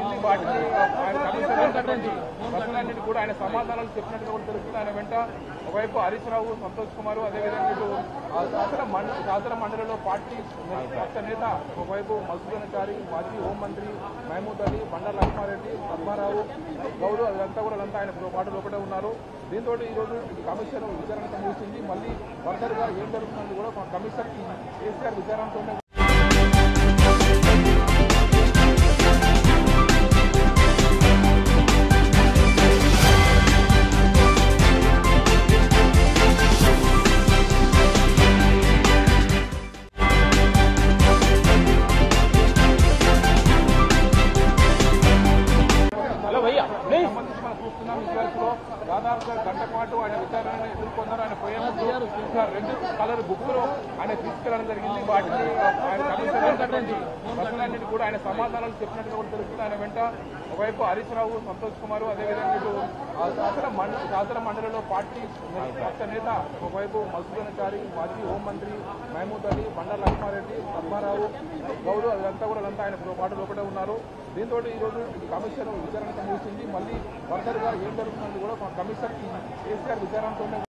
జరిగింది. వాటిని ఆయన కమిషనర్లన్నింటి కూడా ఆయన సమాధానాలు చెప్పినట్టుగా కూడా తెలుస్తుంది. ఆయన వెంట ఒకవైపు హరీష్ రావు, సంతోష్ కుమార్, అదేవిధంగా ఇటు శాసన మండలిలో పార్టీ పక్ష నేత ఒకవైపు మధుసూదనాచారి, మాజీ హోంమంత్రి మహమూద్ అలీ, బండారు లక్ష్మారెడ్డి, పద్మారావు, గౌడు అదంతా కూడా ఆయన పాటు లోపడే ఉన్నారు. దీంతో ఈరోజు కమిషన్ విచారణ ముగిసింది. మళ్ళీ ఫర్దర్గా ఏం జరుగుతుంది కూడా కమిషన్ కేసీఆర్ విచారణతోనే సంబంధించి మనం చూస్తున్నాం. ఇటీవలలో దాదాపుగా గంట పాటు ఆయన విచారణను ఎదుర్కొన్నారు. ఆయన పోయేందుకు 2 కలర్ బుక్లు ఆయన తీసుకెళ్లడం జరిగింది. వాటిని ఆయన కమిషనర్లన్నింటి కూడా ఆయన సమాధానాలు చెప్పినట్టుగా కూడా తెలుస్తుంది. ఆయన వెంట ఒకవైపు హరీష్ రావు, సంతోష్ కుమార్, అదేవిధంగా ఇటు శాసన మండలిలో పార్టీ పక్ష నేత ఒకవైపు మధుసూదనాచారి, మాజీ హోంమంత్రి మహమూద్ అలీ, బండారు లక్ష్మారెడ్డి, పద్మారావు, గౌడు అదంతా కూడా ఆయన పాటు లోపడే ఉన్నారు. దీంతో ఈరోజు కమిషన్ విచారణ ముగిసింది. మళ్ళీ ఫర్దర్గా ఏం జరుగుతుంది కూడా కమిషన్ కేసీఆర్ విచారణతోనే